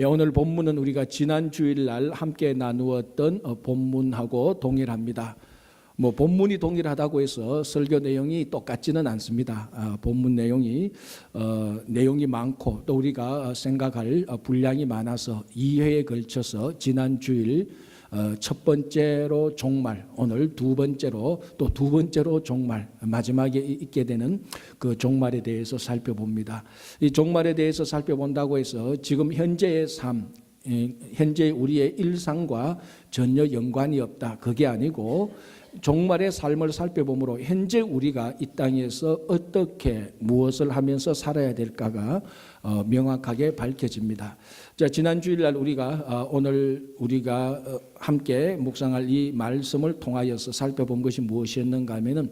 예, 오늘 본문은 우리가 지난 주일날 함께 나누었던 본문하고 동일합니다. 본문이 동일하다고 해서 설교 내용이 똑같지는 않습니다. 본문 내용이 많고 또 우리가 생각할 분량이 많아서 2회에 걸쳐서 지난 주일 첫 번째로 종말, 오늘 두 번째로 종말, 마지막에 있게 되는 그 종말에 대해서 살펴봅니다. 이 종말에 대해서 살펴본다고 해서 지금 현재의 삶, 현재 우리의 일상과 전혀 연관이 없다. 그게 아니고 종말의 삶을 살펴보므로 현재 우리가 이 땅에서 어떻게 무엇을 하면서 살아야 될까가 명확하게 밝혀집니다. 자, 지난 주일날 오늘 우리가 함께 묵상할 이 말씀을 통하여서 살펴본 것이 무엇이었는가 하면은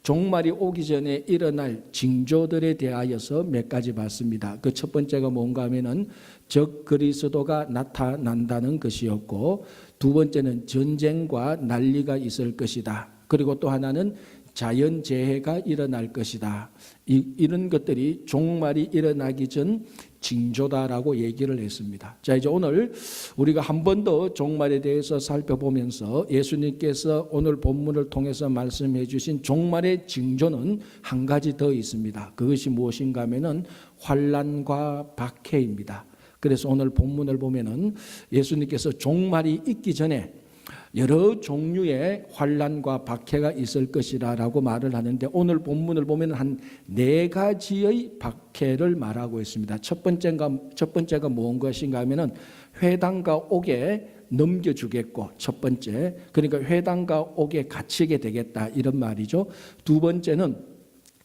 종말이 오기 전에 일어날 징조들에 대하여서 몇 가지 봤습니다. 그 첫 번째가 뭔가 하면은 적 그리스도가 나타난다는 것이었고, 두 번째는 전쟁과 난리가 있을 것이다. 그리고 또 하나는 자연재해가 일어날 것이다. 이런 것들이 종말이 일어나기 전 징조다라고 얘기를 했습니다. 자, 이제 오늘 우리가 한 번 더 종말에 대해서 살펴보면서 예수님께서 오늘 본문을 통해서 말씀해 주신 종말의 징조는 한 가지 더 있습니다. 그것이 무엇인가 하면은 환난과 박해입니다. 그래서 오늘 본문을 보면은 예수님께서 종말이 있기 전에 여러 종류의 환난과 박해가 있을 것이라고 말을 하는데, 오늘 본문을 보면 한 네 가지의 박해를 말하고 있습니다. 첫 번째가 무엇인가 하면은 회당과 옥에 넘겨주겠고, 첫 번째, 그러니까 회당과 옥에 갇히게 되겠다, 이런 말이죠. 두 번째는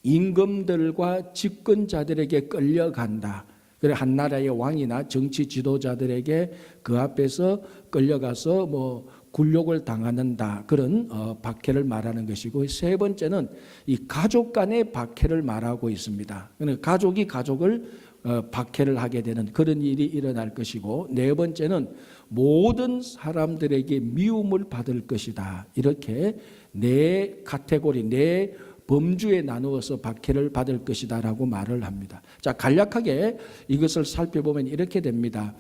임금들과 집권자들에게 끌려간다. 그래, 한 나라의 왕이나 정치 지도자들에게 그 앞에서 끌려가서 굴욕을 당하는다, 그런 박해를 말하는 것이고, 세 번째는 이 가족 간의 박해를 말하고 있습니다. 그러니까 가족이 가족을 박해를 하게 되는 그런 일이 일어날 것이고, 네 번째는 모든 사람들에게 미움을 받을 것이다. 이렇게 네 카테고리, 네 범주에 나누어서 박해를 받을 것이다 라고 말을 합니다. 자, 간략하게 이것을 살펴보면 이렇게 됩니다.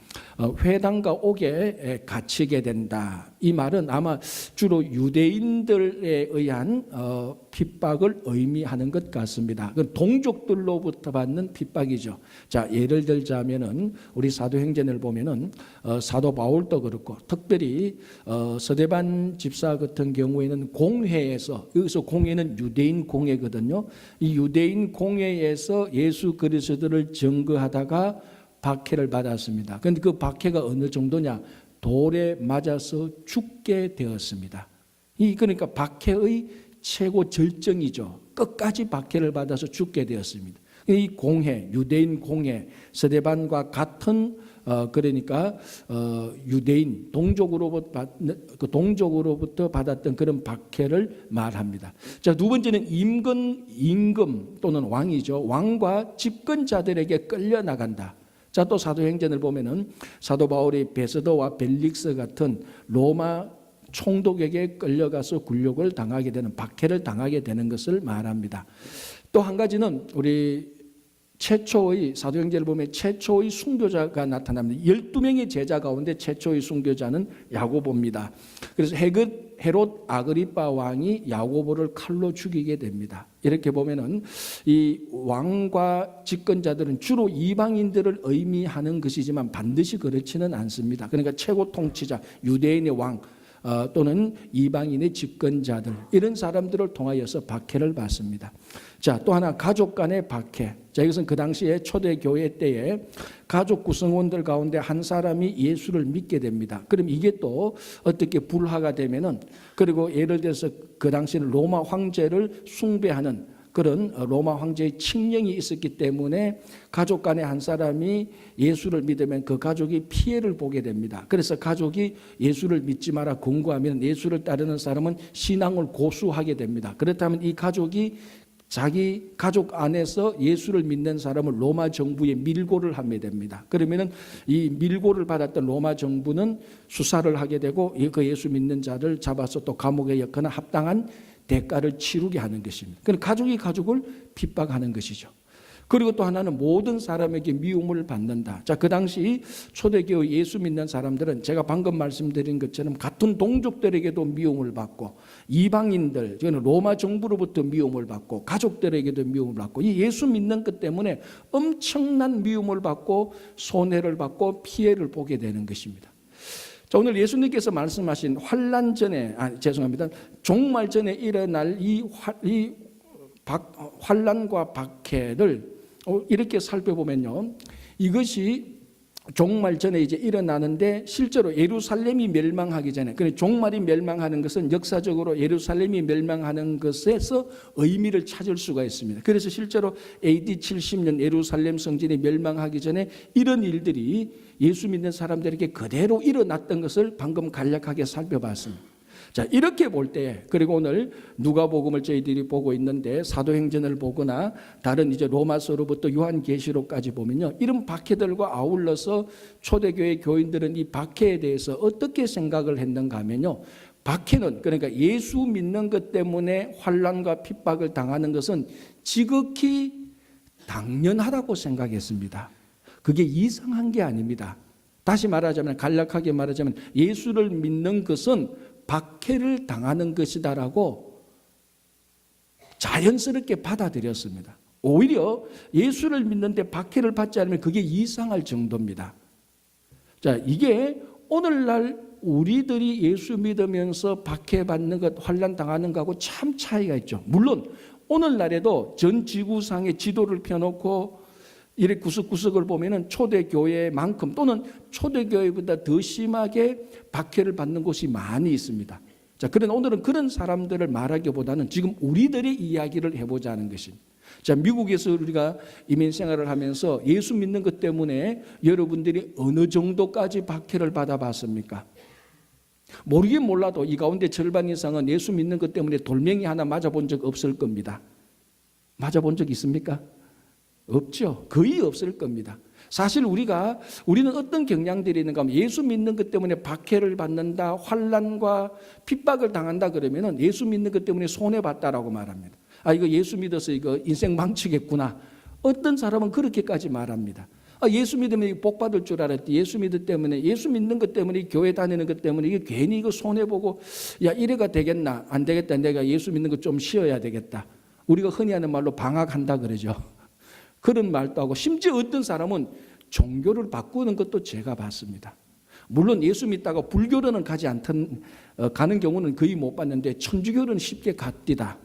회당과 옥에 갇히게 된다. 이 말은 아마 주로 유대인들에 의한 핍박을 의미하는 것 같습니다. 그 동족들로부터 받는 핍박이죠. 자, 예를 들자면은 우리 사도행전을 보면은 사도 바울도 그렇고, 특별히 서대반 집사 같은 경우에는 공회에서, 여기서 공회는 유대인 공회거든요. 이 유대인 공회에서 예수 그리스도를 증거하다가 박해를 받았습니다. 그런데 그 박해가 어느 정도냐? 돌에 맞아서 죽게 되었습니다. 그러니까 박해의 최고 절정이죠. 끝까지 박해를 받아서 죽게 되었습니다. 이 공회, 유대인 공회, 서대반과 같은 그러니까 유대인 동족으로부터 받았던 그런 박해를 말합니다. 자, 두 번째는 임금 또는 왕이죠. 왕과 집권자들에게 끌려 나간다. 자, 또 사도행전을 보면은 사도 바울이 베스더와 벨릭스 같은 로마 총독에게 끌려가서 굴욕을 당하게 되는, 박해를 당하게 되는 것을 말합니다. 또 한 가지는 우리 사도행전을 보면 최초의 순교자가 나타납니다. 12명의 제자 가운데 최초의 순교자는 야고보입니다. 그래서 헤롯 아그리빠 왕이 야고보를 칼로 죽이게 됩니다. 이렇게 보면은 이 왕과 집권자들은 주로 이방인들을 의미하는 것이지만 반드시 그렇지는 않습니다. 그러니까 최고 통치자, 유대인의 왕 또는 이방인의 집권자들, 이런 사람들을 통하여서 박해를 받습니다. 자, 또 하나 가족 간의 박해. 자, 이것은 그 당시에 초대교회 때에 가족 구성원들 가운데 한 사람이 예수를 믿게 됩니다. 그럼 이게 또 어떻게 불화가 되면은, 그리고 예를 들어서 그 당시에는 로마 황제를 숭배하는 그런 로마 황제의 칙령이 있었기 때문에 가족 간에 한 사람이 예수를 믿으면 그 가족이 피해를 보게 됩니다. 그래서 가족이 예수를 믿지 마라 권고하면 예수를 따르는 사람은 신앙을 고수하게 됩니다. 그렇다면 이 가족이 자기 가족 안에서 예수를 믿는 사람을 로마 정부에 밀고를 하게 됩니다. 그러면은 이 밀고를 받았던 로마 정부는 수사를 하게 되고 그 예수 믿는 자를 잡아서 또 감옥에 넣거나 합당한 대가를 치르게 하는 것입니다. 그러니까 가족이 가족을 핍박하는 것이죠. 그리고 또 하나는 모든 사람에게 미움을 받는다. 자, 그 당시 초대교회 예수 믿는 사람들은 제가 방금 말씀드린 것처럼 같은 동족들에게도 미움을 받고, 이방인들, 저는 로마 정부로부터 미움을 받고, 가족들에게도 미움을 받고, 이 예수 믿는 것 때문에 엄청난 미움을 받고 손해를 받고 피해를 보게 되는 것입니다. 자, 오늘 예수님께서 말씀하신 환난 전에, 종말 전에 일어날 이 환난과 박해를 이렇게 살펴보면요, 이것이 종말 전에 이제 일어나는데, 실제로 예루살렘이 멸망하기 전에, 그러니까 종말이 멸망하는 것은 역사적으로 예루살렘이 멸망하는 것에서 의미를 찾을 수가 있습니다. 그래서 실제로 AD 70년 예루살렘 성전이 멸망하기 전에 이런 일들이 예수 믿는 사람들에게 그대로 일어났던 것을 방금 간략하게 살펴봤습니다. 자, 이렇게 볼 때, 그리고 오늘 누가복음을 저희들이 보고 있는데 사도행전을 보거나 다른 이제 로마서로부터 요한계시록까지 보면요, 이런 박해들과 아울러서 초대교회 교인들은 이 박해에 대해서 어떻게 생각을 했는가 하면요, 박해는, 그러니까 예수 믿는 것 때문에 환난과 핍박을 당하는 것은 지극히 당연하다고 생각했습니다. 그게 이상한 게 아닙니다. 다시 말하자면, 간략하게 말하자면, 예수를 믿는 것은 박해를 당하는 것이다라고 자연스럽게 받아들였습니다. 오히려 예수를 믿는데 박해를 받지 않으면 그게 이상할 정도입니다. 자, 이게 오늘날 우리들이 예수 믿으면서 박해받는 것, 환난 당하는 것하고 참 차이가 있죠. 물론 오늘날에도 전 지구상의 지도를 펴놓고 이렇게 구석구석을 보면은 초대교회만큼 또는 초대교회보다 더 심하게 박해를 받는 곳이 많이 있습니다. 자, 그런데 오늘은 그런 사람들을 말하기보다는 지금 우리들의 이야기를 해보자 하는 것입니다. 자, 미국에서 우리가 이민 생활을 하면서 예수 믿는 것 때문에 여러분들이 어느 정도까지 박해를 받아봤습니까? 모르긴 몰라도 이 가운데 절반 이상은 예수 믿는 것 때문에 돌멩이 하나 맞아본 적 없을 겁니다. 맞아본 적 있습니까? 없죠. 거의 없을 겁니다. 사실 우리는 어떤 경향들이 있는가 하면 예수 믿는 것 때문에 박해를 받는다, 환난과 핍박을 당한다 그러면은 예수 믿는 것 때문에 손해봤다라고 말합니다. 아, 이거 예수 믿어서 이거 인생 망치겠구나. 어떤 사람은 그렇게까지 말합니다. 아, 예수 믿으면 복 받을 줄 알았지. 예수 믿는 것 때문에 교회 다니는 것 때문에 이게 괜히 이거 손해보고, 야, 이래가 되겠나? 안 되겠다. 내가 예수 믿는 거 좀 쉬어야 되겠다. 우리가 흔히 하는 말로 방학한다 그러죠. 그런 말도 하고, 심지어 어떤 사람은 종교를 바꾸는 것도 제가 봤습니다. 물론 예수 믿다가 불교로는 가는 경우는 거의 못 봤는데 천주교는 쉽게 갔디다.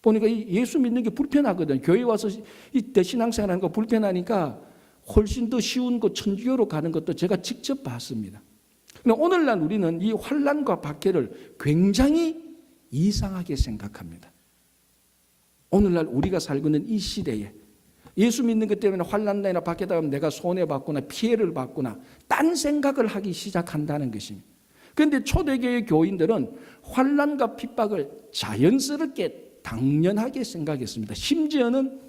보니까 예수 믿는 게 불편하거든. 교회 와서 신앙생활하는 거 불편하니까 훨씬 더 쉬운 거 천주교로 가는 것도 제가 직접 봤습니다. 그런데 오늘날 우리는 이 환난과 박해를 굉장히 이상하게 생각합니다. 오늘날 우리가 살고 있는 이 시대에 예수 믿는 것 때문에 환난이나 박해당하면 내가 손해받거나 피해를 받거나 딴 생각을 하기 시작한다는 것입니다. 그런데 초대교회 교인들은 환난과 핍박을 자연스럽게 당연하게 생각했습니다. 심지어는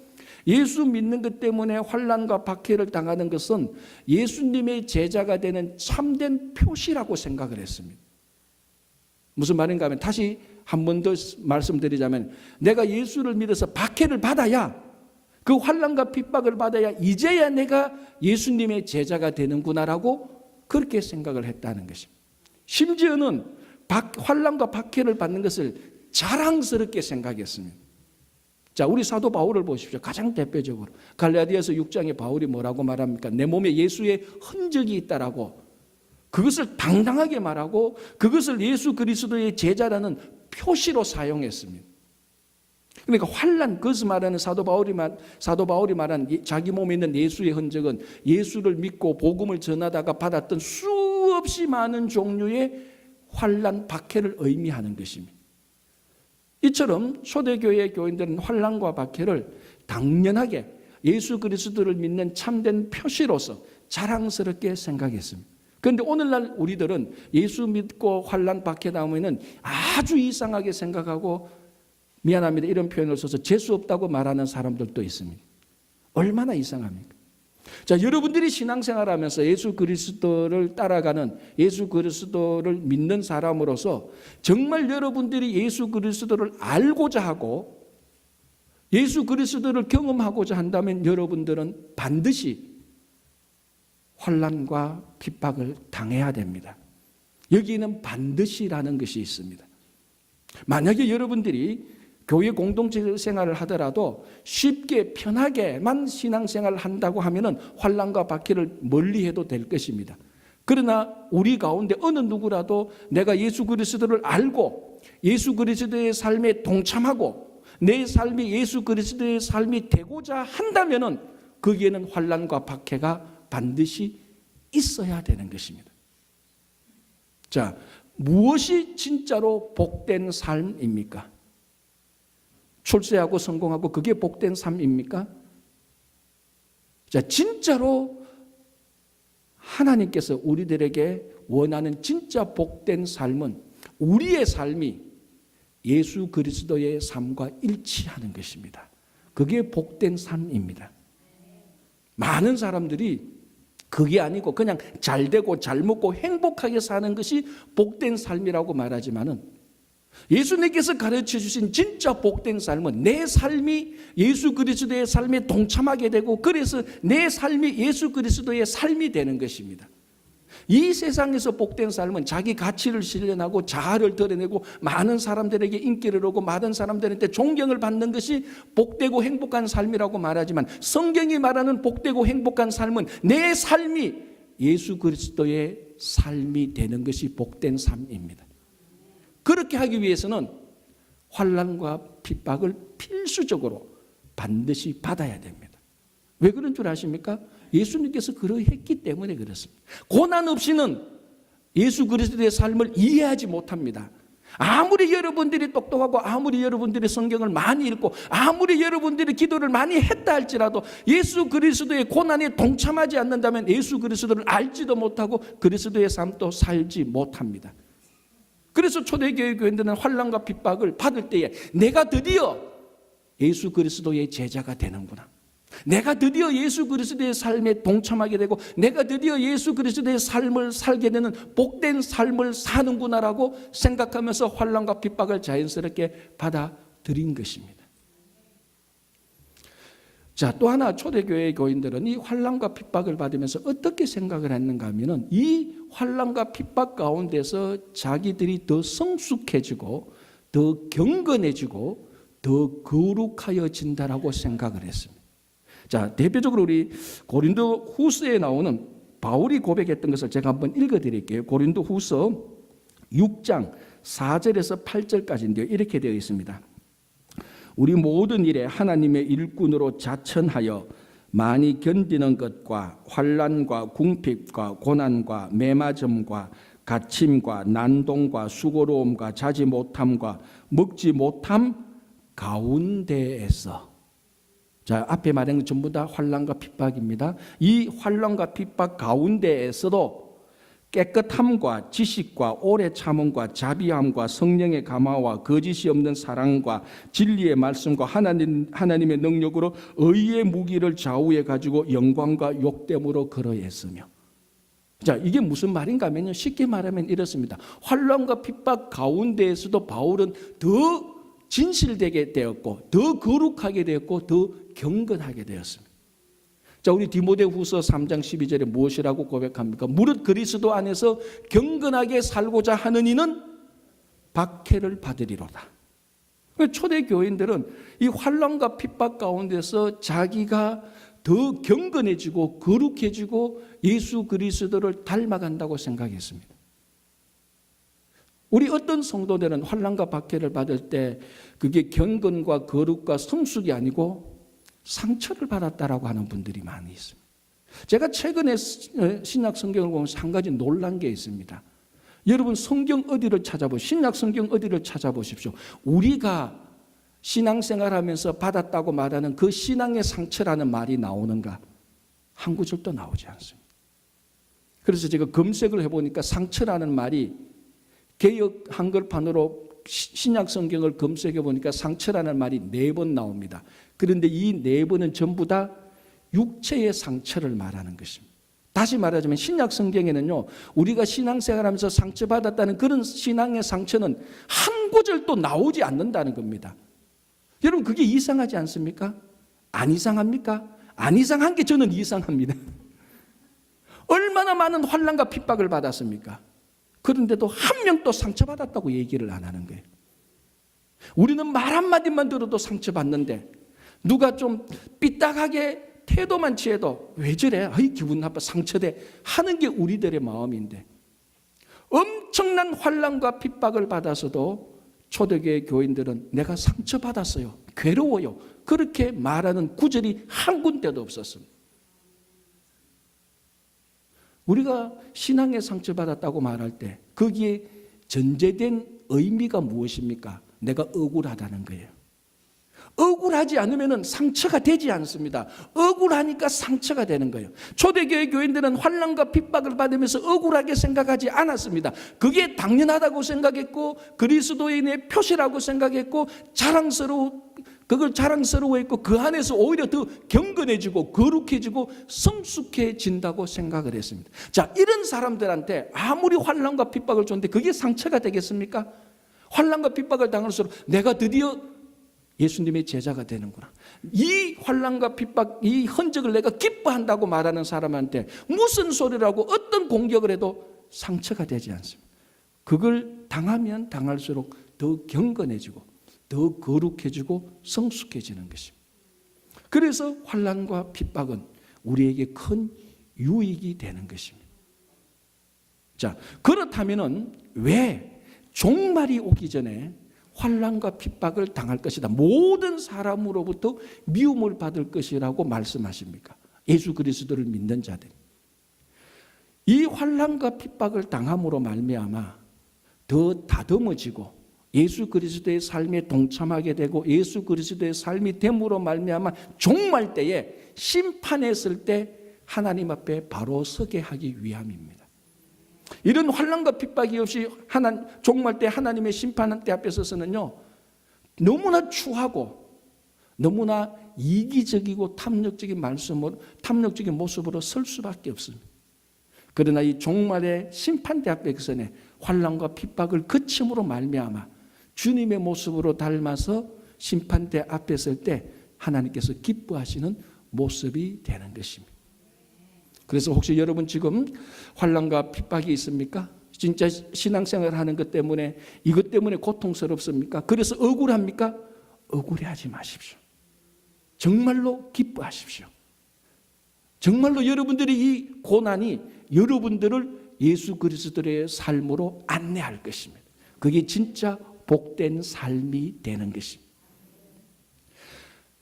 예수 믿는 것 때문에 환난과 박해를 당하는 것은 예수님의 제자가 되는 참된 표시라고 생각을 했습니다. 무슨 말인가 하면, 다시 한 번 더 말씀드리자면, 내가 예수를 믿어서 박해를 받아야, 그 환난과 핍박을 받아야 이제야 내가 예수님의 제자가 되는구나라고 그렇게 생각을 했다는 것입니다. 심지어는 환난과 박해를 받는 것을 자랑스럽게 생각했습니다. 자, 우리 사도 바울을 보십시오. 가장 대표적으로 갈라디아서 6장에 바울이 뭐라고 말합니까? 내 몸에 예수의 흔적이 있다라고, 그것을 당당하게 말하고 그것을 예수 그리스도의 제자라는 표시로 사용했습니다. 그러니까 환난, 그것을 말하는 사도 바울이 말한 자기 몸에 있는 예수의 흔적은 예수를 믿고 복음을 전하다가 받았던 수없이 많은 종류의 환난, 박해를 의미하는 것입니다. 이처럼 초대교회 교인들은 환난과 박해를 당연하게 예수 그리스도를 믿는 참된 표시로서 자랑스럽게 생각했습니다. 그런데 오늘날 우리들은 예수 믿고 환난 박해 당하면은 아주 이상하게 생각하고, 미안합니다, 이런 표현을 써서 재수 없다고 말하는 사람들도 있습니다. 얼마나 이상합니까? 자, 여러분들이 신앙생활하면서 예수 그리스도를 따라가는, 예수 그리스도를 믿는 사람으로서 정말 여러분들이 예수 그리스도를 알고자 하고 예수 그리스도를 경험하고자 한다면 여러분들은 반드시 환난과 핍박을 당해야 됩니다. 여기는 반드시라는 것이 있습니다. 만약에 여러분들이 교회 공동체 생활을 하더라도 쉽게 편하게만 신앙생활을 한다고 하면은 환난과 박해를 멀리해도 될 것입니다. 그러나 우리 가운데 어느 누구라도 내가 예수 그리스도를 알고 예수 그리스도의 삶에 동참하고 내 삶이 예수 그리스도의 삶이 되고자 한다면은 거기에는 환난과 박해가 반드시 있어야 되는 것입니다. 자, 무엇이 진짜로 복된 삶입니까? 출세하고 성공하고 그게 복된 삶입니까? 자, 진짜로 하나님께서 우리들에게 원하는 진짜 복된 삶은 우리의 삶이 예수 그리스도의 삶과 일치하는 것입니다. 그게 복된 삶입니다. 많은 사람들이 그게 아니고 그냥 잘 되고 잘 먹고 행복하게 사는 것이 복된 삶이라고 말하지만은 예수님께서 가르쳐 주신 진짜 복된 삶은 내 삶이 예수 그리스도의 삶에 동참하게 되고 그래서 내 삶이 예수 그리스도의 삶이 되는 것입니다. 이 세상에서 복된 삶은 자기 가치를 실현하고 자아를 드러내고 많은 사람들에게 인기를 얻고 많은 사람들한테 존경을 받는 것이 복되고 행복한 삶이라고 말하지만 성경이 말하는 복되고 행복한 삶은 내 삶이 예수 그리스도의 삶이 되는 것이 복된 삶입니다. 그렇게 하기 위해서는 환난과 핍박을 필수적으로 반드시 받아야 됩니다. 왜 그런 줄 아십니까? 예수님께서 그러했기 때문에 그렇습니다. 고난 없이는 예수 그리스도의 삶을 이해하지 못합니다. 아무리 여러분들이 똑똑하고 아무리 여러분들이 성경을 많이 읽고 아무리 여러분들이 기도를 많이 했다 할지라도 예수 그리스도의 고난에 동참하지 않는다면 예수 그리스도를 알지도 못하고 그리스도의 삶도 살지 못합니다. 그래서 초대교회 교인들은 환난과 핍박을 받을 때에 내가 드디어 예수 그리스도의 제자가 되는구나. 내가 드디어 예수 그리스도의 삶에 동참하게 되고 내가 드디어 예수 그리스도의 삶을 살게 되는 복된 삶을 사는구나라고 생각하면서 환난과 핍박을 자연스럽게 받아들인 것입니다. 자, 또 하나 초대교회 교인들은 이 환난과 핍박을 받으면서 어떻게 생각을 했는가 하면은 이 환난과 핍박 가운데서 자기들이 더 성숙해지고 더 경건해지고 더 거룩하여진다라고 생각을 했습니다. 자, 대표적으로 우리 고린도 후서에 나오는 바울이 고백했던 것을 제가 한번 읽어드릴게요. 고린도 후서 6장 4절에서 8절까지인데요. 이렇게 되어 있습니다. 우리 모든 일에 하나님의 일꾼으로 자천하여 많이 견디는 것과 환난과 궁핍과 고난과 매맞음과 갇힘과 난동과 수고로움과 자지 못함과 먹지 못함 가운데에서, 자, 앞에 말한 것 전부 다 환난과 핍박입니다. 이 환난과 핍박 가운데에서도 깨끗함과 지식과 오래 참음과 자비함과 성령의 감화와 거짓이 없는 사랑과 진리의 말씀과 하나님의 능력으로 의의 무기를 좌우에 가지고 영광과 욕됨으로 걸어했으며. 자, 이게 무슨 말인가 하면요, 쉽게 말하면 이렇습니다. 환난과 핍박 가운데에서도 바울은 더 진실되게 되었고 더 거룩하게 되었고 더 경건하게 되었습니다. 자, 우리 디모데후서 3장 12절에 무엇이라고 고백합니까? 무릇 그리스도 안에서 경건하게 살고자 하는 이는 박해를 받으리로다. 초대 교인들은 이 환난과 핍박 가운데서 자기가 더 경건해지고 거룩해지고 예수 그리스도를 닮아간다고 생각했습니다. 우리 어떤 성도들은 환난과 박해를 받을 때 그게 경건과 거룩과 성숙이 아니고 상처를 받았다라고 하는 분들이 많이 있습니다. 제가 최근에 신약 성경을 보면서 한 가지 놀란 게 있습니다. 여러분 성경 어디를 찾아보십시오. 신약 성경 어디를 찾아보십시오. 우리가 신앙생활하면서 받았다고 말하는 그 신앙의 상처라는 말이 나오는가? 한 구절도 나오지 않습니다. 그래서 제가 검색을 해보니까 상처라는 말이 개역 한글판으로 신약 성경을 검색해 보니까 상처라는 말이 4번 나옵니다. 그런데 이 4번은 전부 다 육체의 상처를 말하는 것입니다. 다시 말하자면 신약 성경에는요, 우리가 신앙생활하면서 상처받았다는 그런 신앙의 상처는 한 구절도 나오지 않는다는 겁니다. 여러분 그게 이상하지 않습니까? 안 이상합니까? 안 이상한 게 저는 이상합니다. 얼마나 많은 환난과 핍박을 받았습니까? 그런데도 한 명도 상처받았다고 얘기를 안 하는 거예요. 우리는 말 한마디만 들어도 상처받는데 누가 좀 삐딱하게 태도만 취해도 왜 저래? 아이 기분 나빠 상처돼 하는 게 우리들의 마음인데 엄청난 환난과 핍박을 받아서도 초대교회 교인들은 내가 상처받았어요. 괴로워요. 그렇게 말하는 구절이 한 군데도 없었습니다. 우리가 신앙에 상처받았다고 말할 때 거기에 전제된 의미가 무엇입니까? 내가 억울하다는 거예요. 억울하지 않으면 상처가 되지 않습니다. 억울하니까 상처가 되는 거예요. 초대교회 교인들은 환난과 핍박을 받으면서 억울하게 생각하지 않았습니다. 그게 당연하다고 생각했고 그리스도인의 표시라고 생각했고 그걸 자랑스러워했고 그 안에서 오히려 더 경건해지고 거룩해지고 성숙해진다고 생각을 했습니다. 자, 이런 사람들한테 아무리 환난과 핍박을 줬는데 그게 상처가 되겠습니까? 환난과 핍박을 당할수록 내가 드디어 예수님의 제자가 되는구나. 이 환난과 핍박, 이 흔적을 내가 기뻐한다고 말하는 사람한테 무슨 소리라고 어떤 공격을 해도 상처가 되지 않습니다. 그걸 당하면 당할수록 더 경건해지고 더 거룩해지고 성숙해지는 것입니다. 그래서 환난과 핍박은 우리에게 큰 유익이 되는 것입니다. 자, 그렇다면은 왜 종말이 오기 전에 환난과 핍박을 당할 것이다. 모든 사람으로부터 미움을 받을 것이라고 말씀하십니까? 예수 그리스도를 믿는 자들. 이 환난과 핍박을 당함으로 말미암아 더 다듬어지고 예수 그리스도의 삶에 동참하게 되고 예수 그리스도의 삶이 됨으로 말미암아 종말 때에 심판했을 때 하나님 앞에 바로 서게 하기 위함입니다. 이런 환난과 핍박이 없이 종말 때 하나님의 심판 때 앞에 서서는요 너무나 추하고 너무나 이기적이고 탐욕적인 모습으로 설 수밖에 없습니다. 그러나 이 종말의 심판대 앞에서는 환난과 핍박을 거침으로 말미암아 주님의 모습으로 닮아서 심판대 앞에 설 때 하나님께서 기뻐하시는 모습이 되는 것입니다. 그래서 혹시 여러분 지금 환난과 핍박이 있습니까? 진짜 신앙생활을 하는 것 때문에 이것 때문에 고통스럽습니까? 그래서 억울합니까? 억울해하지 마십시오. 정말로 기뻐하십시오. 정말로 여러분들의 이 고난이 여러분들을 예수 그리스도의 삶으로 안내할 것입니다. 그게 진짜 복된 삶이 되는 것입니다.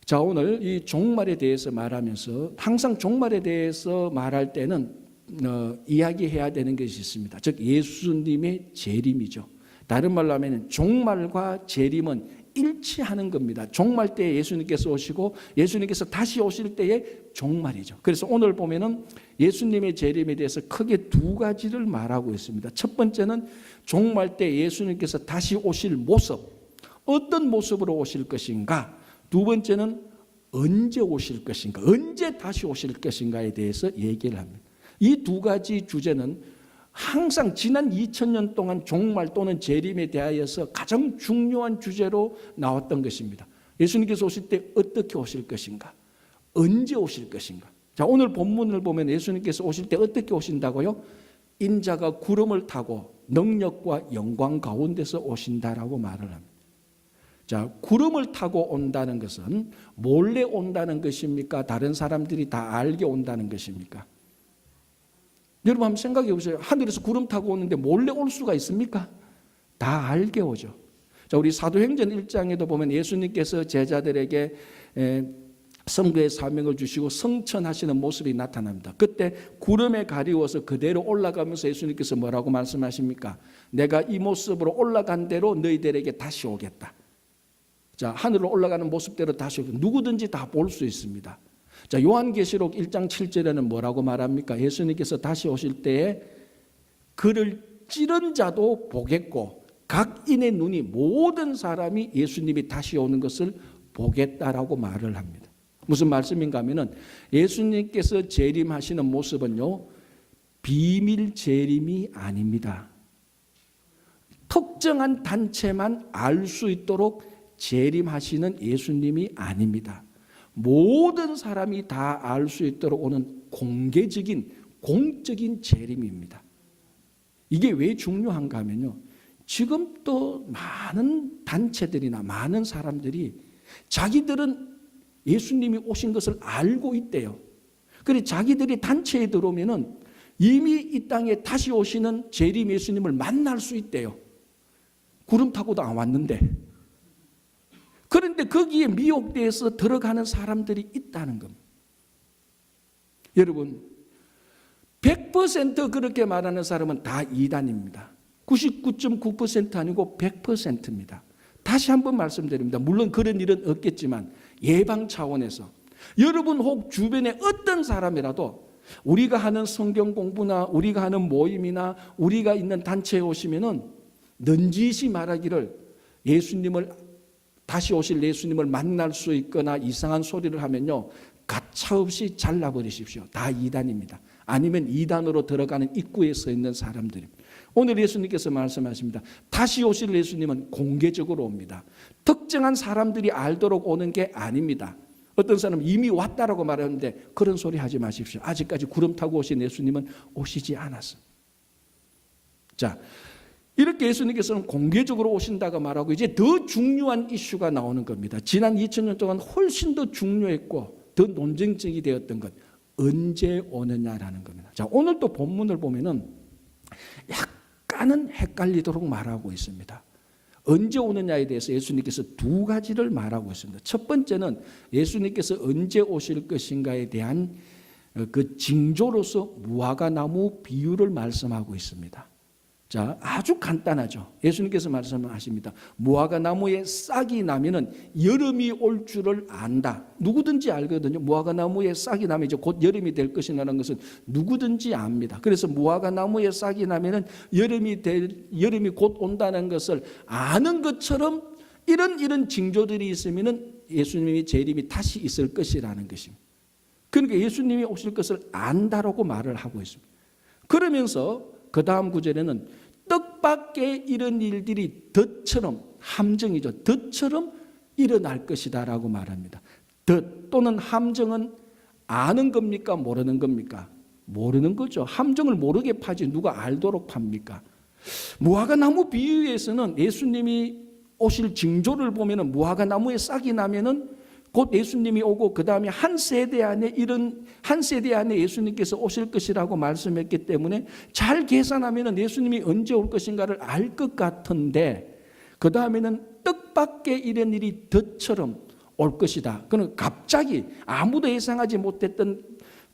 자, 오늘 이 종말에 대해서 말하면서 항상 종말에 대해서 말할 때는 이야기해야 되는 것이 있습니다. 즉 예수님의 재림이죠. 다른 말로 하면 종말과 재림은 일치하는 겁니다. 종말 때에 예수님께서 오시고 예수님께서 다시 오실 때의 종말이죠. 그래서 오늘 보면은 예수님의 재림에 대해서 크게 두 가지를 말하고 있습니다. 첫 번째는 종말 때 예수님께서 다시 오실 모습, 어떤 모습으로 오실 것인가. 두 번째는 언제 오실 것인가, 언제 다시 오실 것인가에 대해서 얘기를 합니다. 이 두 가지 주제는 항상 지난 2000년 동안 종말 또는 재림에 대하여서 가장 중요한 주제로 나왔던 것입니다. 예수님께서 오실 때 어떻게 오실 것인가, 언제 오실 것인가. 자, 오늘 본문을 보면 예수님께서 오실 때 어떻게 오신다고요? 인자가 구름을 타고 능력과 영광 가운데서 오신다라고 말을 합니다. 자, 구름을 타고 온다는 것은 몰래 온다는 것입니까? 다른 사람들이 다 알게 온다는 것입니까? 여러분 한번 생각해 보세요. 하늘에서 구름 타고 오는데 몰래 올 수가 있습니까? 다 알게 오죠. 자, 우리 사도행전 1장에도 보면 예수님께서 제자들에게 선교의 사명을 주시고 성천하시는 모습이 나타납니다. 그때 구름에 가리워서 그대로 올라가면서 예수님께서 뭐라고 말씀하십니까? 내가 이 모습으로 올라간 대로 너희들에게 다시 오겠다. 자, 하늘로 올라가는 모습대로 다시 오겠다. 누구든지 다 볼 수 있습니다. 자, 요한계시록 1장 7절에는 뭐라고 말합니까? 예수님께서 다시 오실 때에 그를 찌른 자도 보겠고 각 인의 눈이 모든 사람이 예수님이 다시 오는 것을 보겠다라고 말을 합니다. 무슨 말씀인가 하면은 예수님께서 재림하시는 모습은요 비밀 재림이 아닙니다. 특정한 단체만 알 수 있도록 재림하시는 예수님이 아닙니다. 모든 사람이 다 알 수 있도록 오는 공개적인 공적인 재림입니다. 이게 왜 중요한가 하면요, 지금 또 많은 단체들이나 많은 사람들이 자기들은 예수님이 오신 것을 알고 있대요. 그래서 자기들이 단체에 들어오면은 이미 이 땅에 다시 오시는 재림 예수님을 만날 수 있대요. 구름 타고도 안 왔는데. 그런데 거기에 미혹돼서 들어가는 사람들이 있다는 겁니다. 여러분, 100% 그렇게 말하는 사람은 다 이단입니다. 99.9% 아니고 100%입니다. 다시 한번 말씀드립니다. 물론 그런 일은 없겠지만 예방 차원에서 여러분 혹 주변에 어떤 사람이라도 우리가 하는 성경 공부나 우리가 하는 모임이나 우리가 있는 단체에 오시면은 넌지시 말하기를 예수님을 다시 오실 예수님을 만날 수 있거나 이상한 소리를 하면요, 가차없이 잘라버리십시오. 다 이단입니다. 아니면 이단으로 들어가는 입구에 서 있는 사람들입니다. 오늘 예수님께서 말씀하십니다. 다시 오실 예수님은 공개적으로 옵니다. 특정한 사람들이 알도록 오는 게 아닙니다. 어떤 사람은 이미 왔다라고 말하는데 그런 소리 하지 마십시오. 아직까지 구름 타고 오신 예수님은 오시지 않았습니다. 자, 이렇게 예수님께서는 공개적으로 오신다고 말하고 이제 더 중요한 이슈가 나오는 겁니다. 지난 2000년 동안 훨씬 더 중요했고 더 논쟁적이 되었던 것, 언제 오느냐라는 겁니다. 자, 오늘 또 본문을 보면은 약간은 헷갈리도록 말하고 있습니다. 언제 오느냐에 대해서 예수님께서 두 가지를 말하고 있습니다. 첫 번째는 예수님께서 언제 오실 것인가에 대한 그 징조로서 무화과나무 비유를 말씀하고 있습니다. 자, 아주 간단하죠. 예수님께서 말씀하십니다. 무화과나무에 싹이 나면은 여름이 올 줄을 안다. 누구든지 알거든요. 무화과나무에 싹이 나면 이제 곧 여름이 될 것이라는 것은 누구든지 압니다. 그래서 무화과나무에 싹이 나면은 여름이 곧 온다는 것을 아는 것처럼 이런 징조들이 있으면은 예수님이 재림이 다시 있을 것이라는 것입니다. 그러니까 예수님이 오실 것을 안다라고 말을 하고 있습니다. 그러면서 그 다음 구절에는 뜻밖의 이런 일들이 덫처럼, 함정이죠. 덫처럼 일어날 것이다 라고 말합니다. 덫 또는 함정은 아는 겁니까? 모르는 겁니까? 모르는 거죠. 함정을 모르게 파지 누가 알도록 팝니까? 무화과나무 비유에서는 예수님이 오실 징조를 보면은 무화과나무에 싹이 나면은 곧 예수님이 오고 그 다음에 한 세대 안에 예수님께서 오실 것이라고 말씀했기 때문에 잘 계산하면 예수님이 언제 올 것인가를 알 것 같은데 그 다음에는 뜻밖의 이런 일이 덫처럼 올 것이다. 그는 갑자기 아무도 예상하지 못했던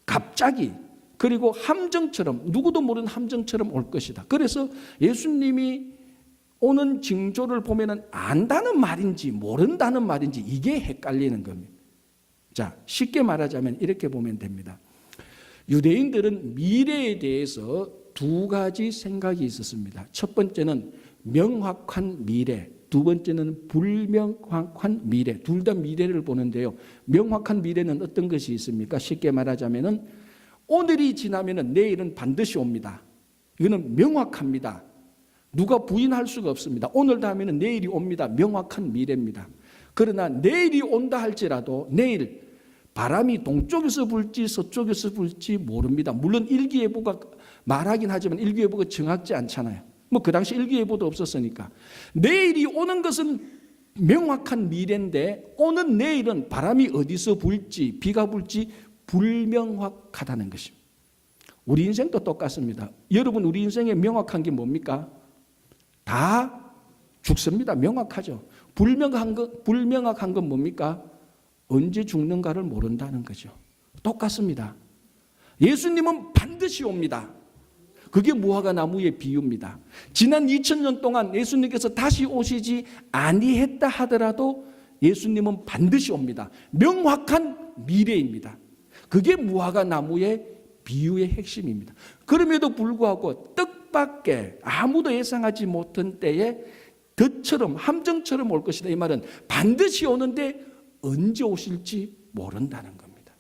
갑자기 그리고 함정처럼 누구도 모르는 함정처럼 올 것이다. 그래서 예수님이 오는 징조를 보면은 안다는 말인지 모른다는 말인지 이게 헷갈리는 겁니다. 자, 쉽게 말하자면 이렇게 보면 됩니다. 유대인들은 미래에 대해서 두 가지 생각이 있었습니다. 첫 번째는 명확한 미래, 두 번째는 불명확한 미래. 둘 다 미래를 보는데요. 명확한 미래는 어떤 것이 있습니까? 쉽게 말하자면은 오늘이 지나면은 내일은 반드시 옵니다. 이거는 명확합니다. 누가 부인할 수가 없습니다. 오늘 다음에는 내일이 옵니다. 명확한 미래입니다. 그러나 내일이 온다 할지라도 내일 바람이 동쪽에서 불지 서쪽에서 불지 모릅니다. 물론 일기예보가 말하긴 하지만 일기예보가 정확지 않잖아요. 뭐 그 당시 일기예보도 없었으니까. 내일이 오는 것은 명확한 미래인데 오는 내일은 바람이 어디서 불지 비가 불지 불명확하다는 것입니다. 우리 인생도 똑같습니다. 여러분 우리 인생에 명확한 게 뭡니까? 다 죽습니다. 명확하죠. 불명확한 건 뭡니까? 언제 죽는가를 모른다는 거죠. 똑같습니다. 예수님은 반드시 옵니다. 그게 무화과나무의 비유입니다. 지난 2000년 동안 예수님께서 다시 오시지 아니했다 하더라도 예수님은 반드시 옵니다. 명확한 미래입니다. 그게 무화과나무의 비유의 핵심입니다. 그럼에도 불구하고 뜻밖의 아무도 예상하지 못한 때에 덫처럼 함정처럼 올 것이다. 이 말은 반드시 오는데 언제 오실지 모른다는 겁니다.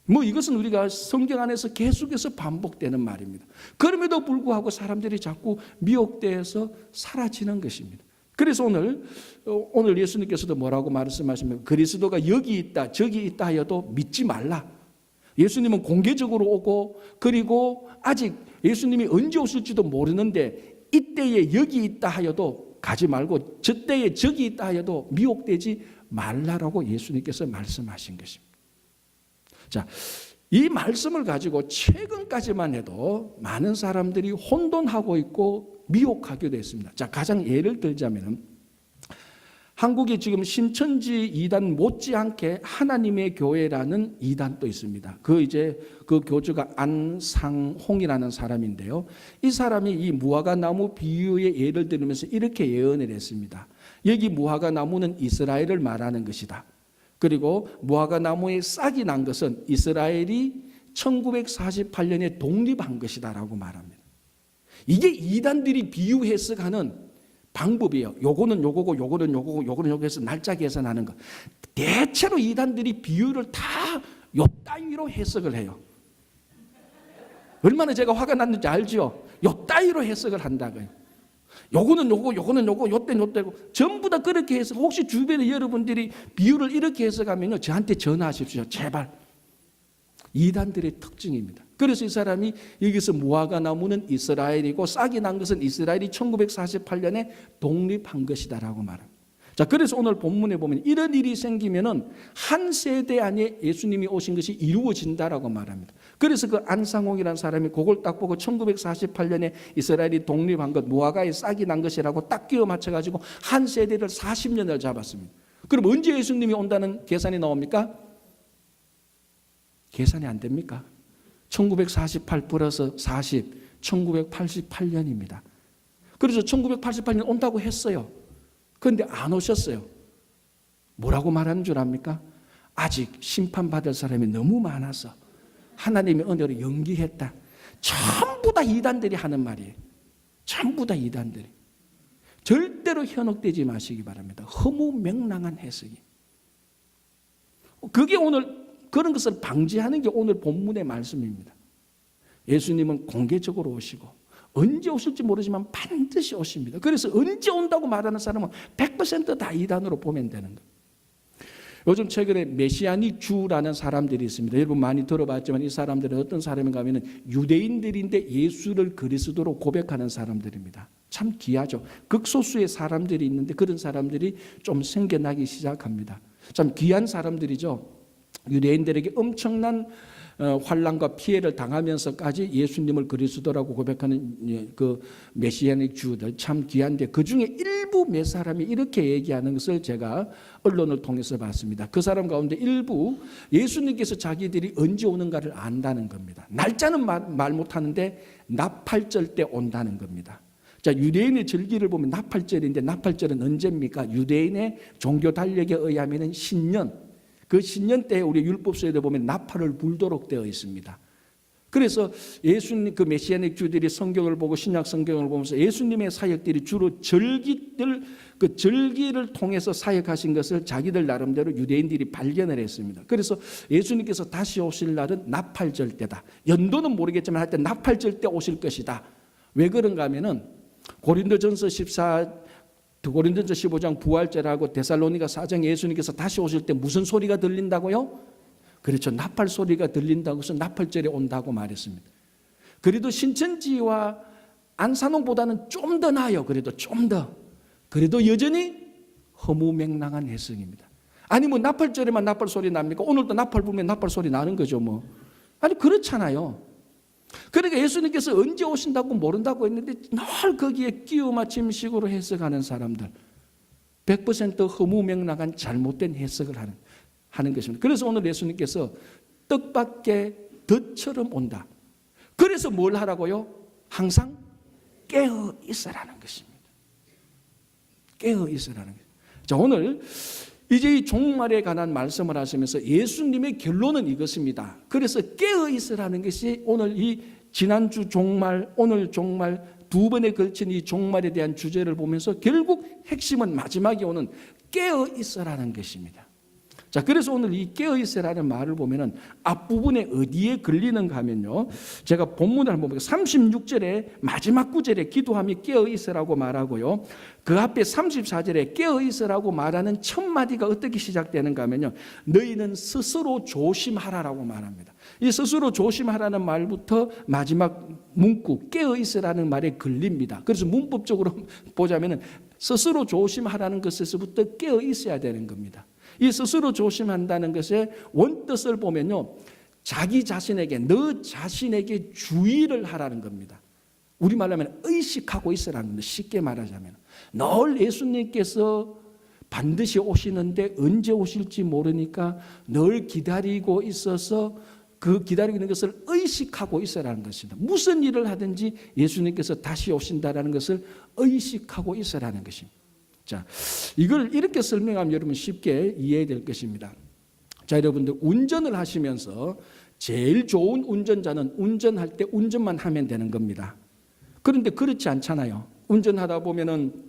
뭐 이것은 우리가 성경 안에서 계속해서 반복되는 말입니다. 그럼에도 불구하고 사람들이 자꾸 미혹되어서 사라지는 것입니다. 그래서 오늘 예수님께서도 뭐라고 말씀하시면 그리스도가 여기 있다 저기 있다 하여도 믿지 말라. 예수님은 공개적으로 오고 그리고 아직 예수님이 언제 오실지도 모르는데 이때에 여기 있다 하여도 가지 말고 저때에 저기 있다 하여도 미혹되지 말라라고 예수님께서 말씀하신 것입니다. 자, 이 말씀을 가지고 최근까지만 해도 많은 사람들이 혼돈하고 있고 미혹하게 됐습니다. 자, 가장 예를 들자면 한국에 지금 신천지 이단 못지않게 하나님의 교회라는 이단도 있습니다. 그 교주가 안상홍이라는 사람인데요. 이 사람이 이 무화과 나무 비유의 예를 들으면서 이렇게 예언을 했습니다. 여기 무화과 나무는 이스라엘을 말하는 것이다. 그리고 무화과 나무에 싹이 난 것은 이스라엘이 1948년에 독립한 것이다라고 말합니다. 이게 이단들이 비유 해석하는 방법이에요. 요거는 요거고 요거는 요거고 요거는 요거 해서 날짜 계산하는 거. 대체로 이단들이 비유를 다 요 따위로 해석을 해요. 얼마나 제가 화가 났는지 알죠? 요 따위로 해석을 한다고요. 요거는 요거 요거는 요거 요때는 요때고 전부 다 그렇게 해서 혹시 주변에 여러분들이 비유를 이렇게 해석하면요 저한테 전화하십시오. 제발. 이단들의 특징입니다. 그래서 이 사람이 여기서 무화과 나무는 이스라엘이고 싹이 난 것은 이스라엘이 1948년에 독립한 것이다라고 말합니다. 자, 그래서 오늘 본문에 보면 이런 일이 생기면은 한 세대 안에 예수님이 오신 것이 이루어진다라고 말합니다. 그래서 그 안상홍이라는 사람이 그걸 딱 보고 1948년에 이스라엘이 독립한 것, 무화과에 싹이 난 것이라고 딱 끼워 맞춰가지고 한 세대를 40년을 잡았습니다. 그럼 언제 예수님이 온다는 계산이 나옵니까? 계산이 안 됩니까? 1948 플러스 40, 1988년입니다. 그래서 1988년 온다고 했어요. 그런데 안 오셨어요. 뭐라고 말하는 줄 압니까? 아직 심판받을 사람이 너무 많아서 하나님의 은혜로 연기했다. 전부 다 이단들이 하는 말이에요. 전부 다 이단들이. 절대로 현혹되지 마시기 바랍니다. 허무맹랑한 해석이. 그게 오늘 그런 것을 방지하는 게 오늘 본문의 말씀입니다. 예수님은 공개적으로 오시고 언제 오실지 모르지만 반드시 오십니다. 그래서 언제 온다고 말하는 사람은 100% 다 이단으로 보면 되는 거예요. 요즘 최근에 메시아닉 주라는 사람들이 있습니다. 여러분 많이 들어봤지만 이 사람들은 어떤 사람인가 하면 유대인들인데 예수를 그리스도로 고백하는 사람들입니다. 참 귀하죠. 극소수의 사람들이 있는데 그런 사람들이 좀 생겨나기 시작합니다. 참 귀한 사람들이죠. 유대인들에게 엄청난 환난과 피해를 당하면서까지 예수님을 그리스도라고 고백하는 그 메시아닉 주들 참 귀한데 그중에 일부 몇 사람이 이렇게 얘기하는 것을 제가 언론을 통해서 봤습니다. 그 사람 가운데 일부 예수님께서 자기들이 언제 오는가를 안다는 겁니다. 날짜는 말 못하는데 나팔절 때 온다는 겁니다. 자, 유대인의 절기를 보면 나팔절인데 나팔절은 언제입니까? 유대인의 종교 달력에 의하면 신년, 그 신년 때 우리 율법서에 보면 나팔을 불도록 되어 있습니다. 그래서 예수님 그 메시아닉 주들이 성경을 보고 신약 성경을 보면서 예수님의 사역들이 주로 절기들 그 절기를 통해서 사역하신 것을 자기들 나름대로 유대인들이 발견을 했습니다. 그래서 예수님께서 다시 오실 날은 나팔절 때다. 연도는 모르겠지만 하여튼 나팔절 때 오실 것이다. 왜 그런가 하면은 고린도전서 15장 부활절하고 데살로니가 4장 예수님께서 다시 오실 때 무슨 소리가 들린다고요? 그렇죠. 나팔 소리가 들린다고 해서 나팔절에 온다고 말했습니다. 그래도 신천지와 안산홍보다는 좀 더 나아요. 그래도 좀 더. 그래도 여전히 허무맹랑한 해석입니다. 아니 뭐 나팔절에만 나팔 소리 납니까? 오늘도 나팔 불면 나팔 소리 나는 거죠 뭐. 아니 그렇잖아요. 그러니까 예수님께서 언제 오신다고 모른다고 했는데 늘 거기에 끼워 맞춤식으로 해석하는 사람들 100% 허무맹랑한 잘못된 해석을 하는 것입니다. 그래서 오늘 예수님께서 뜻밖의 덫처럼 온다. 그래서 뭘 하라고요? 항상 깨어 있으라는 것입니다. 깨어 있으라는 것입니다. 자, 오늘 이제 이 종말에 관한 말씀을 하시면서 예수님의 결론은 이것입니다. 그래서 깨어 있으라는 것이 오늘 이 지난주 종말, 오늘 종말 두 번에 걸친 이 종말에 대한 주제를 보면서 결국 핵심은 마지막에 오는 깨어 있으라는 것입니다. 자, 그래서 오늘 이 깨어있으라는 말을 보면은 앞부분에 어디에 걸리는가 하면요. 제가 본문을 한번 볼게요. 36절에 마지막 구절에 기도하며 깨어있으라고 말하고요. 그 앞에 34절에 깨어있으라고 말하는 첫 마디가 어떻게 시작되는가 하면요. 너희는 스스로 조심하라라고 말합니다. 이 스스로 조심하라는 말부터 마지막 문구 깨어있으라는 말에 걸립니다. 그래서 문법적으로 보자면은 스스로 조심하라는 것에서부터 깨어있어야 되는 겁니다. 이 스스로 조심한다는 것의 원뜻을 보면요. 자기 자신에게, 너 자신에게 주의를 하라는 겁니다. 우리말로 하면 의식하고 있으라는 겁니다. 쉽게 말하자면. 늘 예수님께서 반드시 오시는데 언제 오실지 모르니까 늘 기다리고 있어서 그 기다리고 있는 것을 의식하고 있으라는 것입니다. 무슨 일을 하든지 예수님께서 다시 오신다는 것을 의식하고 있으라는 것입니다. 자, 이걸 이렇게 설명하면 여러분 쉽게 이해될 것입니다. 자, 여러분들 운전을 하시면서 제일 좋은 운전자는 운전할 때 운전만 하면 되는 겁니다. 그런데 그렇지 않잖아요. 운전하다 보면은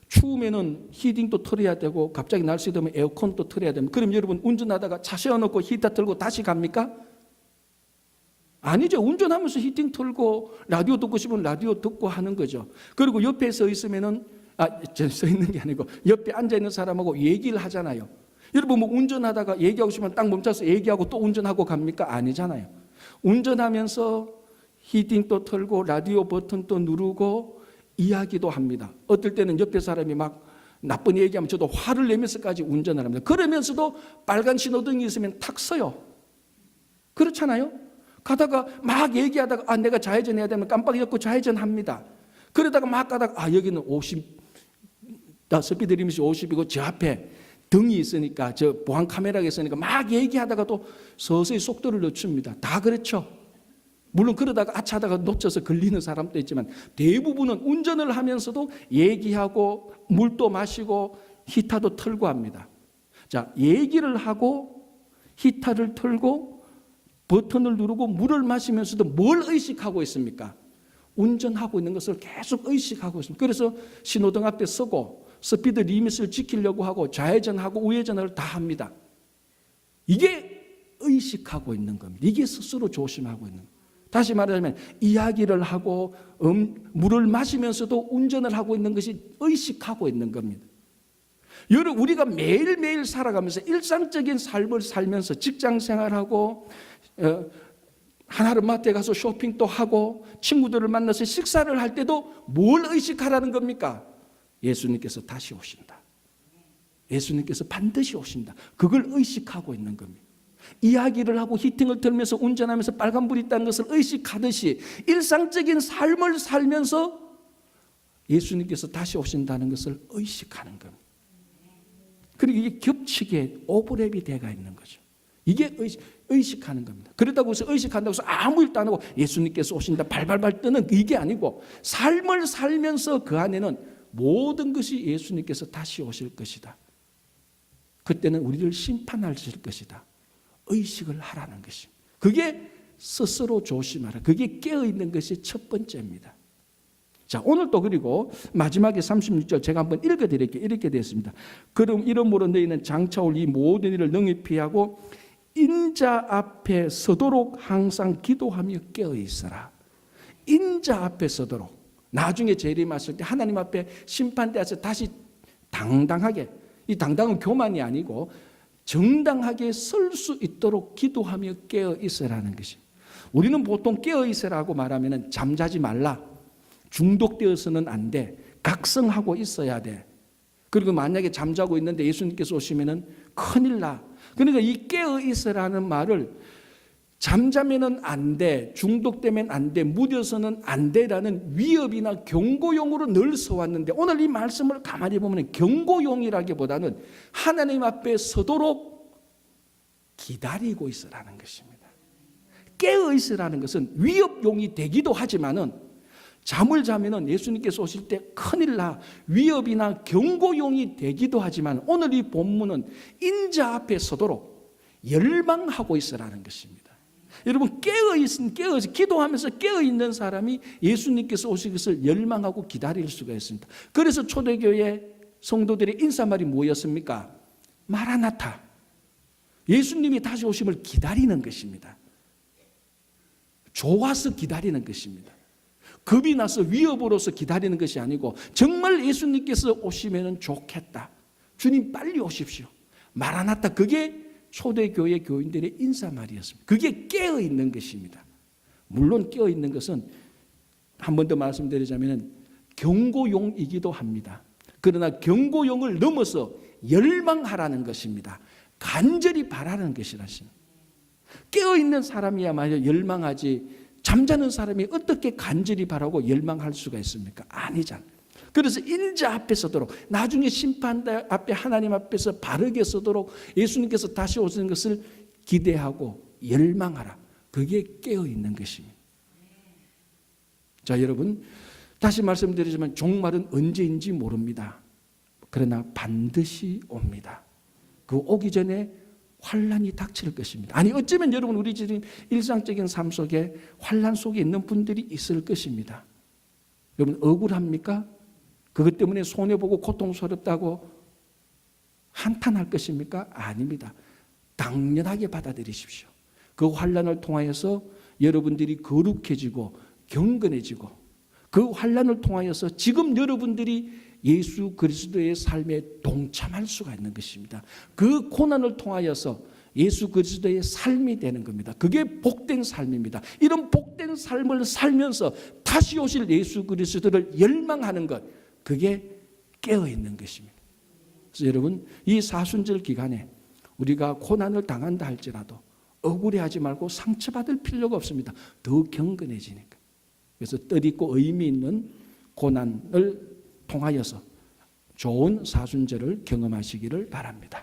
추우면은 히팅도 틀어야 되고 갑자기 날씨 되면 에어컨도 틀어야 되면 그럼 여러분 운전하다가 차 세워놓고 히터 틀고 다시 갑니까? 아니죠. 운전하면서 히팅 틀고 라디오 듣고 싶으면 라디오 듣고 하는 거죠. 그리고 옆에 서 있으면은 서 있는 게 아니고 옆에 앉아있는 사람하고 얘기를 하잖아요. 여러분 뭐 운전하다가 얘기하고 싶으면 딱 멈춰서 얘기하고 또 운전하고 갑니까? 아니잖아요. 운전하면서 히팅도 틀고 라디오 버튼도 누르고 이야기도 합니다. 어떨 때는 옆에 사람이 막 나쁜 얘기하면 저도 화를 내면서까지 운전을 합니다. 그러면서도 빨간 신호등이 있으면 탁 서요. 그렇잖아요. 가다가 막 얘기하다가 내가 좌회전 해야 되면 깜빡 잊고 좌회전 합니다. 그러다가 막 가다가 여기는 50 스피드 리밋이 50이고 저 앞에 등이 있으니까 저 보안 카메라가 있으니까 막 얘기하다가도 서서히 속도를 늦춥니다. 다 그렇죠. 물론 그러다가 아차하다가 놓쳐서 걸리는 사람도 있지만 대부분은 운전을 하면서도 얘기하고 물도 마시고 히터도 틀고 합니다. 자, 얘기를 하고 히터를 틀고 버튼을 누르고 물을 마시면서도 뭘 의식하고 있습니까? 운전하고 있는 것을 계속 의식하고 있습니다. 그래서 신호등 앞에 서고 스피드 리밋을 지키려고 하고 좌회전하고 우회전을 다 합니다. 이게 의식하고 있는 겁니다. 이게 스스로 조심하고 있는 겁니다. 다시 말하자면 이야기를 하고 물을 마시면서도 운전을 하고 있는 것이 의식하고 있는 겁니다. 여러분 우리가 매일매일 살아가면서 일상적인 삶을 살면서 직장생활하고 하나로마트에 가서 쇼핑도 하고 친구들을 만나서 식사를 할 때도 뭘 의식하라는 겁니까? 예수님께서 다시 오신다. 예수님께서 반드시 오신다. 그걸 의식하고 있는 겁니다. 이야기를 하고 히팅을 틀면서 운전하면서 빨간불이 있다는 것을 의식하듯이 일상적인 삶을 살면서 예수님께서 다시 오신다는 것을 의식하는 겁니다. 그리고 이게 겹치게 오버랩이 돼가 있는 거죠. 이게 의식하는 겁니다. 그렇다고 해서 의식한다고 해서 아무 일도 안 하고 예수님께서 오신다 발발발 뜨는 이게 아니고 삶을 살면서 그 안에는 모든 것이 예수님께서 다시 오실 것이다. 그때는 우리를 심판하실 것이다. 의식을 하라는 것입니다. 그게 스스로 조심하라. 그게 깨어있는 것이 첫 번째입니다. 자, 오늘 또 그리고 마지막에 36절 제가 한번 읽어드릴게요. 이렇게 되었습니다. 그럼 이러므로 너희는 장차올 이 모든 일을 능히 피하고 인자 앞에 서도록 항상 기도하며 깨어있어라. 인자 앞에 서도록. 나중에 재림하실 때 하나님 앞에 심판대에서 다시 당당하게, 이 당당은 교만이 아니고 정당하게 설 수 있도록 기도하며 깨어있으라는 것입니다. 우리는 보통 깨어있으라고 말하면 잠자지 말라, 중독되어서는 안 돼, 각성하고 있어야 돼. 그리고 만약에 잠자고 있는데 예수님께서 오시면 큰일 나. 그러니까 이 깨어있으라는 말을 잠자면은 안 돼, 중독되면 안 돼, 무뎌서는 안 돼라는 위협이나 경고용으로 늘 써왔는데 오늘 이 말씀을 가만히 보면 경고용이라기보다는 하나님 앞에 서도록 기다리고 있으라는 것입니다. 깨어있으라는 것은 위협용이 되기도 하지만은 잠을 자면은 예수님께서 오실 때 큰일 나, 위협이나 경고용이 되기도 하지만 오늘 이 본문은 인자 앞에 서도록 열망하고 있으라는 것입니다. 여러분 깨어있어 기도하면서 깨어있는 사람이 예수님께서 오실 것을 열망하고 기다릴 수가 있습니다. 그래서 초대교회 성도들의 인사말이 뭐였습니까? 마라나타. 예수님이 다시 오심을 기다리는 것입니다. 좋아서 기다리는 것입니다. 겁이 나서 위협으로서 기다리는 것이 아니고 정말 예수님께서 오시면 좋겠다. 주님 빨리 오십시오. 마라나타, 그게 초대교회 교인들의 인사말이었습니다. 그게 깨어있는 것입니다. 물론 깨어있는 것은 한 번 더 말씀드리자면 경고용이기도 합니다. 그러나 경고용을 넘어서 열망하라는 것입니다. 간절히 바라는 것이라십니다. 깨어있는 사람이야말로 열망하지, 잠자는 사람이 어떻게 간절히 바라고 열망할 수가 있습니까? 아니잖아요. 그래서 인자 앞에 서도록, 나중에 심판 앞에 하나님 앞에서 바르게 서도록 예수님께서 다시 오시는 것을 기대하고 열망하라. 그게 깨어있는 것입니다. 자, 여러분, 다시 말씀드리지만 종말은 언제인지 모릅니다. 그러나 반드시 옵니다. 그 오기 전에 환란이 닥칠 것입니다. 아니, 어쩌면 여러분, 우리 지금 일상적인 삶 속에 환란 속에 있는 분들이 있을 것입니다. 여러분, 억울합니까? 그것 때문에 손해보고 고통스럽다고 한탄할 것입니까? 아닙니다. 당연하게 받아들이십시오. 그 환란을 통하여서 여러분들이 거룩해지고 경건해지고, 그 환란을 통하여서 지금 여러분들이 예수 그리스도의 삶에 동참할 수가 있는 것입니다. 그 고난을 통하여서 예수 그리스도의 삶이 되는 겁니다. 그게 복된 삶입니다. 이런 복된 삶을 살면서 다시 오실 예수 그리스도를 열망하는 것, 그게 깨어있는 것입니다. 그래서 여러분, 이 사순절 기간에 우리가 고난을 당한다 할지라도 억울해하지 말고 상처받을 필요가 없습니다. 더 경건해지니까. 그래서 뜻있고 의미 있는 고난을 통하여서 좋은 사순절을 경험하시기를 바랍니다.